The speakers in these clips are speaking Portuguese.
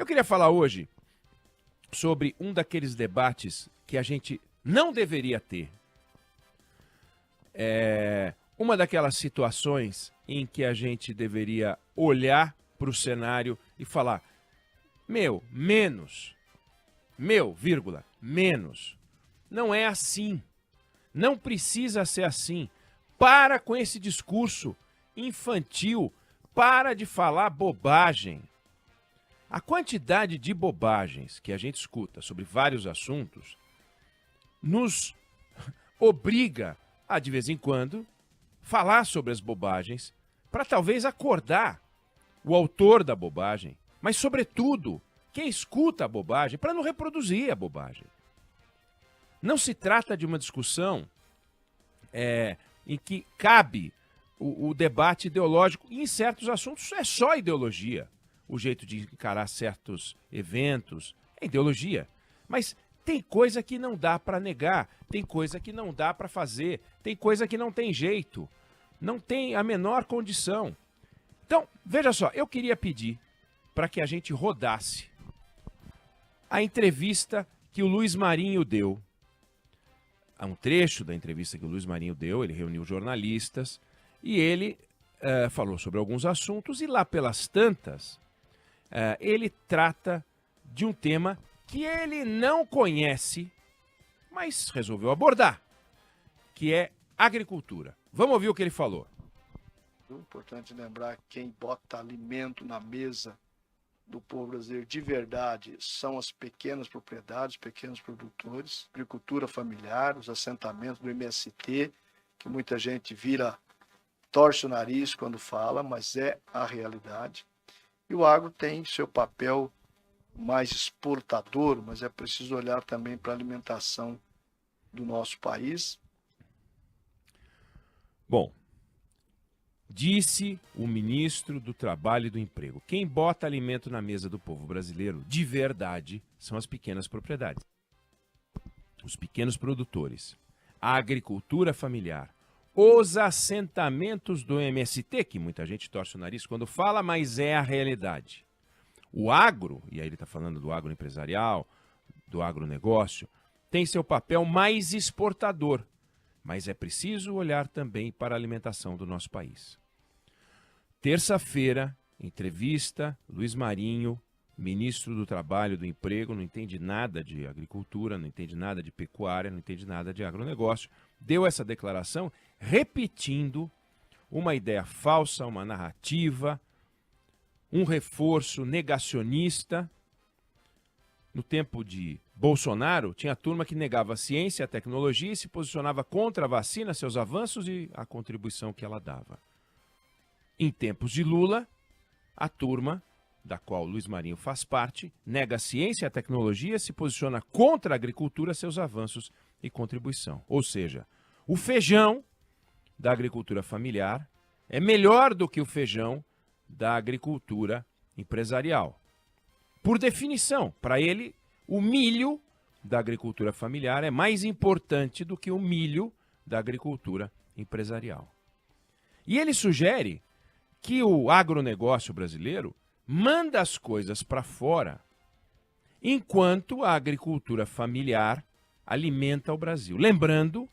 queria falar hoje sobre um daqueles debates que a gente não deveria ter. Uma daquelas situações em que a gente deveria olhar para o cenário e falar: menos. Menos. Não é assim. Não precisa ser assim. Para com esse discurso infantil. Para de falar bobagem. A quantidade de bobagens que a gente escuta sobre vários assuntos nos obriga a, de vez em quando, falar sobre as bobagens para talvez acordar o autor da bobagem, mas, sobretudo, quem escuta a bobagem, para não reproduzir a bobagem. Não se trata de uma discussão em que cabe o debate ideológico, e em certos assuntos é só ideologia. O jeito de encarar certos eventos é ideologia. Mas tem coisa que não dá para negar, tem coisa que não dá para fazer, tem coisa que não tem jeito, não tem a menor condição. Então, veja só, eu queria pedir para que a gente rodasse a entrevista que o Luiz Marinho deu. Há um trecho da entrevista que o Luiz Marinho deu, ele reuniu jornalistas e ele falou sobre alguns assuntos, e lá pelas tantas ele trata de um tema que ele não conhece, mas resolveu abordar, que é agricultura. Vamos ouvir o que ele falou. É importante lembrar que quem bota alimento na mesa do povo brasileiro de verdade são as pequenas propriedades, pequenos produtores, agricultura familiar, os assentamentos do MST, que muita gente torce o nariz quando fala, mas é a realidade. E o agro tem seu papel mais exportador, mas é preciso olhar também para a alimentação do nosso país. Bom, disse o ministro do Trabalho e do Emprego: quem bota alimento na mesa do povo brasileiro de verdade são as pequenas propriedades, os pequenos produtores, a agricultura familiar, os assentamentos do MST, que muita gente torce o nariz quando fala, mas é a realidade. O agro, e aí ele está falando do agro empresarial, do agronegócio, tem seu papel mais exportador, mas é preciso olhar também para a alimentação do nosso país. Terça-feira, entrevista, Luiz Marinho, ministro do Trabalho e do Emprego, não entende nada de agricultura, não entende nada de pecuária, não entende nada de agronegócio, deu essa declaração repetindo uma ideia falsa, uma narrativa, um reforço negacionista. No tempo de Bolsonaro, tinha turma que negava a ciência e a tecnologia e se posicionava contra a vacina, seus avanços e a contribuição que ela dava. Em tempos de Lula, a turma, da qual Luiz Marinho faz parte, nega a ciência e a tecnologia e se posiciona contra a agricultura, seus avanços e contribuição. Ou seja, o feijão da agricultura familiar é melhor do que o feijão da agricultura empresarial. Por definição, para ele, o milho da agricultura familiar é mais importante do que o milho da agricultura empresarial. E ele sugere que o agronegócio brasileiro manda as coisas para fora, enquanto a agricultura familiar alimenta o Brasil. Lembrando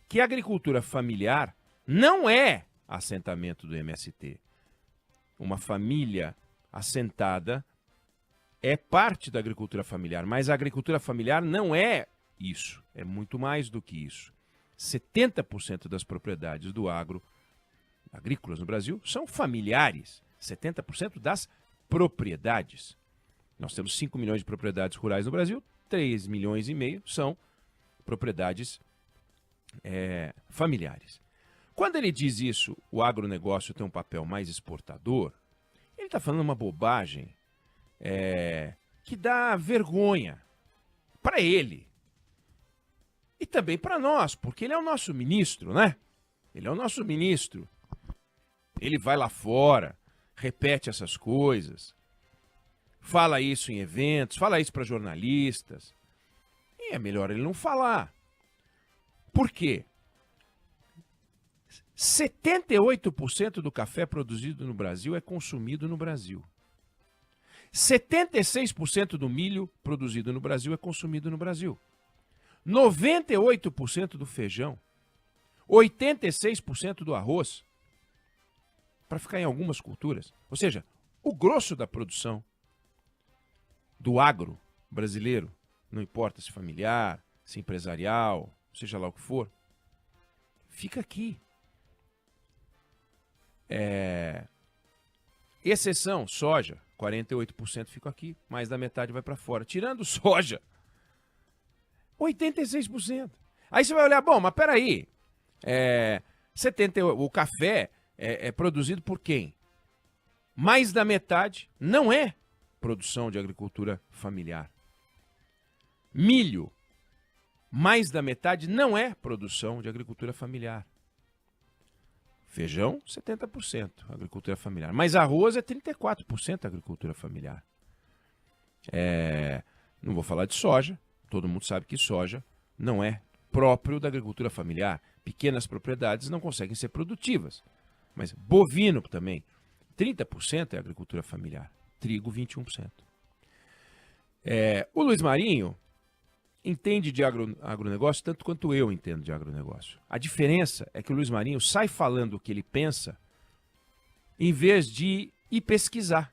que a agricultura familiar não é assentamento do MST. Uma família assentada é parte da agricultura familiar, mas a agricultura familiar não é isso, é muito mais do que isso. 70% das propriedades do agrícolas no Brasil são familiares, 70% das propriedades. Nós temos 5 milhões de propriedades rurais no Brasil, 3 milhões e meio são propriedades familiares. Quando ele diz isso, o agronegócio tem um papel mais exportador, ele está falando uma bobagem que dá vergonha para ele e também para nós, porque ele é o nosso ministro, né? Ele é o nosso ministro. Ele vai lá fora, repete essas coisas, fala isso em eventos, fala isso para jornalistas. E é melhor ele não falar. Por quê? 78% do café produzido no Brasil é consumido no Brasil. 76% do milho produzido no Brasil é consumido no Brasil. 98% do feijão. 86% do arroz. Para ficar em algumas culturas. Ou seja, o grosso da produção do agro brasileiro, não importa se familiar, se empresarial, seja lá o que for, fica aqui. Exceção, soja, 48% fica aqui, mais da metade vai para fora. Tirando soja, 86%. Aí você vai olhar, bom, mas peraí, o café é produzido por quem? Mais da metade não é produção de agricultura familiar. Milho, mais da metade não é produção de agricultura familiar. Feijão, 70%, agricultura familiar. Mas arroz é 34% agricultura familiar. Não vou falar de soja, todo mundo sabe que soja não é próprio da agricultura familiar. Pequenas propriedades não conseguem ser produtivas. Mas bovino também, 30% é agricultura familiar. Trigo, 21%. O Luiz Marinho entende de agronegócio tanto quanto eu entendo de agronegócio. A diferença é que o Luiz Marinho sai falando o que ele pensa em vez de ir pesquisar.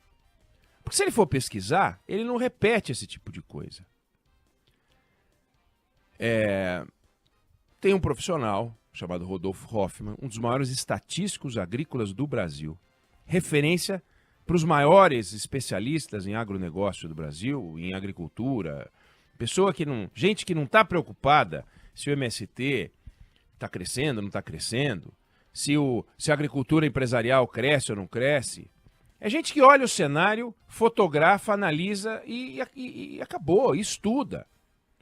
Porque se ele for pesquisar, ele não repete esse tipo de coisa. Tem um profissional chamado Rodolfo Hoffmann, um dos maiores estatísticos agrícolas do Brasil, referência para os especialistas em agronegócio do Brasil, em agricultura, gente que não está preocupada se o MST está crescendo ou não está crescendo, se a agricultura empresarial cresce ou não cresce. É gente que olha o cenário, fotografa, analisa e acabou, e estuda.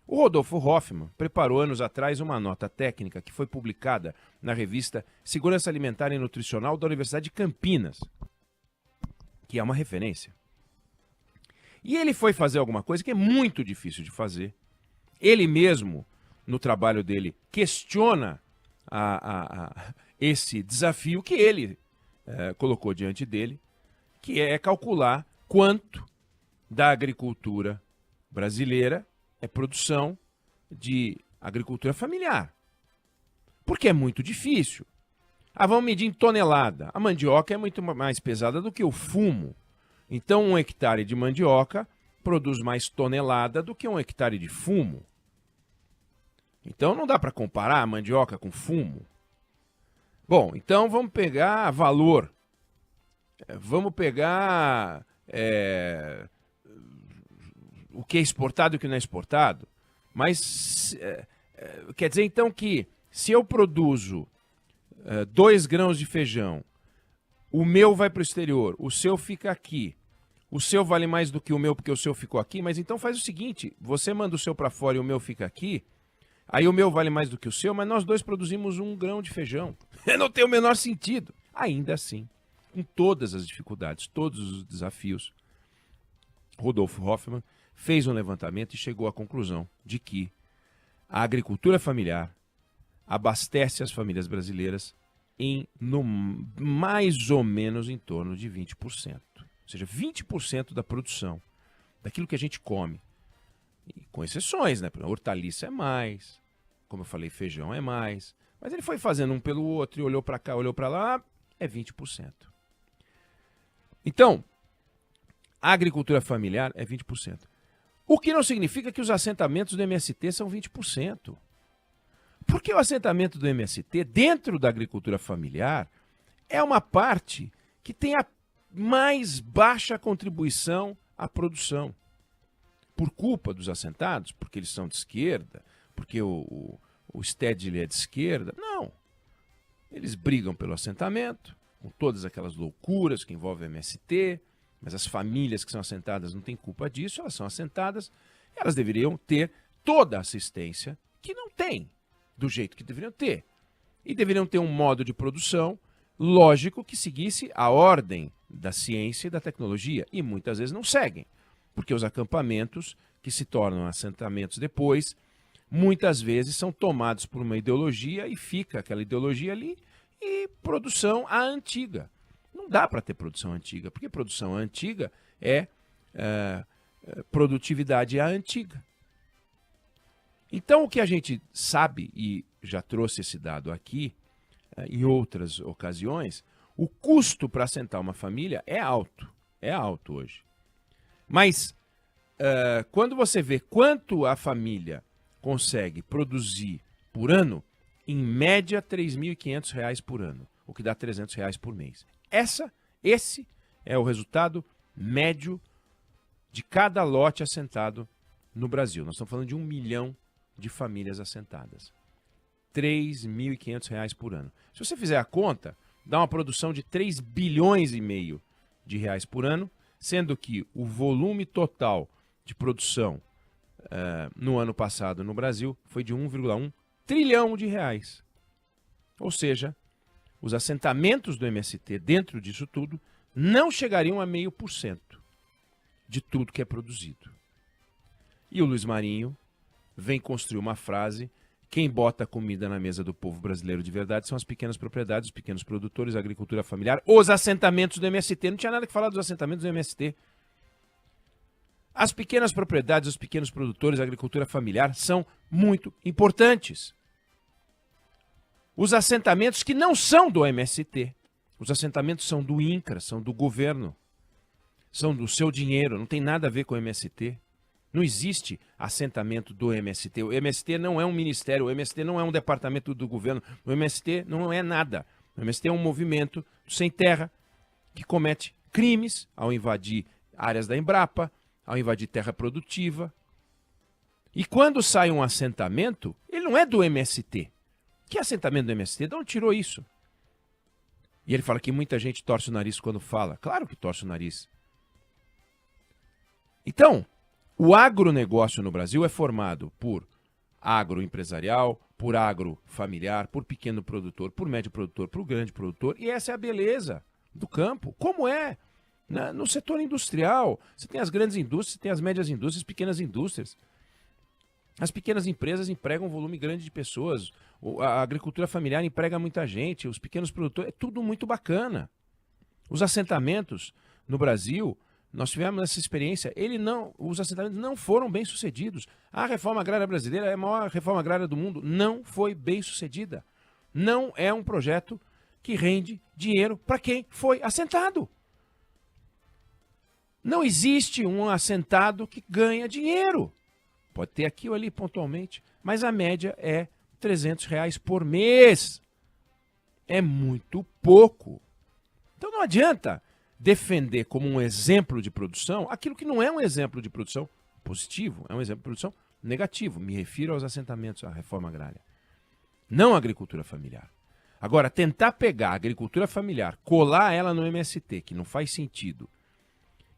O Rodolfo Hoffmann preparou anos atrás uma nota técnica que foi publicada na revista Segurança Alimentar e Nutricional da Universidade de Campinas, que é uma referência. E ele foi fazer alguma coisa que é muito difícil de fazer. Ele mesmo, no trabalho dele, questiona esse desafio que ele colocou diante dele, que é calcular quanto da agricultura brasileira é produção de agricultura familiar. Porque é muito difícil. Vamos medir em tonelada. A mandioca é muito mais pesada do que o fumo. Então, 1 hectare de mandioca produz mais tonelada do que 1 hectare de fumo. Então, não dá para comparar a mandioca com fumo. Bom, então vamos pegar valor. Vamos pegar o que é exportado e o que não é exportado. Mas quer dizer então que se eu produzo 2 grãos de feijão, o meu vai para o exterior, o seu fica aqui. O seu vale mais do que o meu porque o seu ficou aqui, mas então faz o seguinte, você manda o seu para fora e o meu fica aqui, aí o meu vale mais do que o seu, mas nós dois produzimos 1 grão de feijão. Não tem o menor sentido. Ainda assim, com todas as dificuldades, todos os desafios, Rodolfo Hoffmann fez um levantamento e chegou à conclusão de que a agricultura familiar abastece as famílias brasileiras mais ou menos em torno de 20%. Ou seja, 20% da produção, daquilo que a gente come. E com exceções, né? Hortaliça é mais, como eu falei, feijão é mais. Mas ele foi fazendo um pelo outro e olhou para cá, olhou para lá, é 20%. Então, a agricultura familiar é 20%. O que não significa que os assentamentos do MST são 20%. Porque o assentamento do MST, dentro da agricultura familiar, é uma parte que tem a mais baixa contribuição à produção. Por culpa dos assentados, porque eles são de esquerda, porque o Stedley é de esquerda. Não. Eles brigam pelo assentamento, com todas aquelas loucuras que envolvem o MST, mas as famílias que são assentadas não têm culpa disso, elas são assentadas, elas deveriam ter toda a assistência que não têm, do jeito que deveriam ter. E deveriam ter um modo de produção lógico que seguisse a ordem da ciência e da tecnologia, e muitas vezes não seguem, porque os acampamentos que se tornam assentamentos depois, muitas vezes são tomados por uma ideologia e fica aquela ideologia ali e produção a antiga. Não dá para ter produção antiga, porque produção antiga é produtividade à antiga. Então, o que a gente sabe, e já trouxe esse dado aqui, em outras ocasiões, o custo para assentar uma família é alto hoje. Mas, quando você vê quanto a família consegue produzir por ano, em média, R$ 3.500 por ano, o que dá R$ 300 por mês. Esse é o resultado médio de cada lote assentado no Brasil. Nós estamos falando de 1 milhão de famílias assentadas. R$ 3.500 por ano. Se você fizer a conta, dá uma produção de 3 bilhões e meio de reais por ano, sendo que o volume total de produção no ano passado no Brasil foi de 1,1 trilhão de reais. Ou seja, os assentamentos do MST dentro disso tudo não chegariam a 0,5% de tudo que é produzido. E o Luiz Marinho vem construir uma frase: quem bota comida na mesa do povo brasileiro de verdade são as pequenas propriedades, os pequenos produtores, a agricultura familiar, os assentamentos do MST. Não tinha nada que falar dos assentamentos do MST. As pequenas propriedades, os pequenos produtores, a agricultura familiar são muito importantes. Os assentamentos que não são do MST, os assentamentos são do INCRA, são do governo, são do seu dinheiro, não tem nada a ver com o MST. Não existe assentamento do MST. O MST não é um ministério, o MST não é um departamento do governo, o MST não é nada. O MST é um movimento sem terra que comete crimes ao invadir áreas da Embrapa, ao invadir terra produtiva. E quando sai um assentamento, ele não é do MST. Que assentamento do MST? De onde tirou isso? E ele fala que muita gente torce o nariz quando fala. Claro que torce o nariz. Então, o agronegócio no Brasil é formado por agroempresarial, por agrofamiliar, por pequeno produtor, por médio produtor, por grande produtor. E essa é a beleza do campo. Como é no setor industrial? Você tem as grandes indústrias, você tem as médias indústrias, pequenas indústrias. As pequenas empresas empregam um volume grande de pessoas. A agricultura familiar emprega muita gente. Os pequenos produtores, é tudo muito bacana. Os assentamentos no Brasil, nós tivemos essa experiência, os assentamentos não foram bem sucedidos. A reforma agrária brasileira é a maior reforma agrária do mundo, não foi bem sucedida. Não é um projeto que rende dinheiro para quem foi assentado. Não existe um assentado que ganha dinheiro. Pode ter aqui ou ali pontualmente, mas a média é R$ 300 por mês. É muito pouco. Então não adianta defender como um exemplo de produção aquilo que não é um exemplo de produção positivo, é um exemplo de produção negativo. Me refiro aos assentamentos, à reforma agrária. Não à agricultura familiar. Agora, tentar pegar a agricultura familiar, colar ela no MST, que não faz sentido,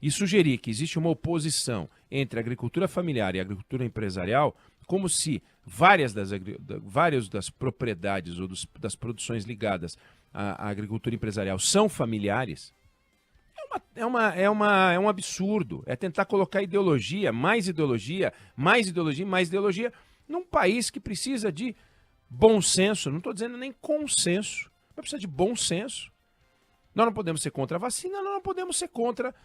e sugerir que existe uma oposição entre a agricultura familiar e a agricultura empresarial, como se várias das propriedades ou das produções ligadas à agricultura empresarial são familiares, é um absurdo. É tentar colocar ideologia, mais ideologia, mais ideologia, mais ideologia, num país que precisa de bom senso. Não estou dizendo nem consenso, mas precisa de bom senso. Nós não podemos ser contra a vacina, nós não podemos ser contra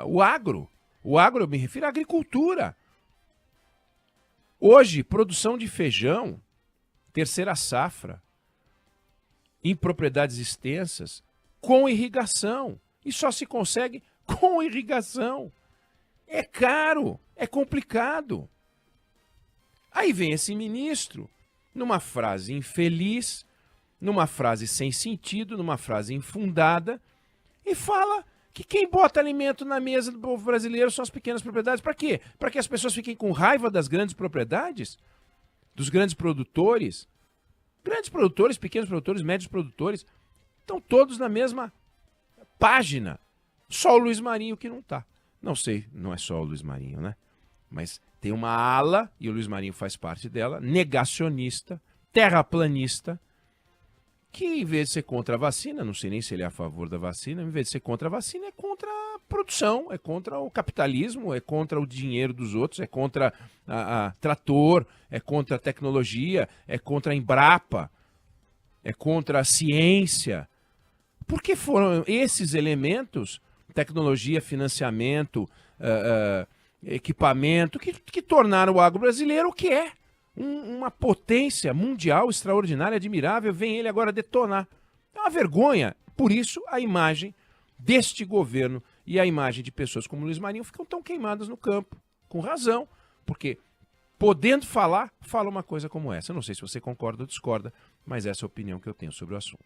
o agro. O agro, eu me refiro à agricultura. Hoje, produção de feijão, terceira safra, em propriedades extensas, com irrigação. E só se consegue com irrigação. É caro, é complicado. Aí vem esse ministro, numa frase infeliz, numa frase sem sentido, numa frase infundada, e fala que quem bota alimento na mesa do povo brasileiro são as pequenas propriedades. Para quê? Para que as pessoas fiquem com raiva das grandes propriedades? Dos grandes produtores? Grandes produtores, pequenos produtores, médios produtores, estão todos na mesma página. Só o Luiz Marinho que não está. Não sei, não é só o Luiz Marinho, né? Mas tem uma ala, e o Luiz Marinho faz parte dela, negacionista, terraplanista, que em vez de ser contra a vacina, não sei nem se ele é a favor da vacina, em vez de ser contra a vacina, é contra a produção, é contra o capitalismo, é contra o dinheiro dos outros, é contra a trator, é contra a tecnologia, é contra a Embrapa, é contra a ciência. Porque foram esses elementos, tecnologia, financiamento, equipamento, que tornaram o agro brasileiro o que é. Uma potência mundial extraordinária, admirável, vem ele agora detonar. É uma vergonha. Por isso, a imagem deste governo e a imagem de pessoas como Luiz Marinho ficam tão queimadas no campo. Com razão, porque podendo falar, fala uma coisa como essa. Eu não sei se você concorda ou discorda, mas essa é a opinião que eu tenho sobre o assunto.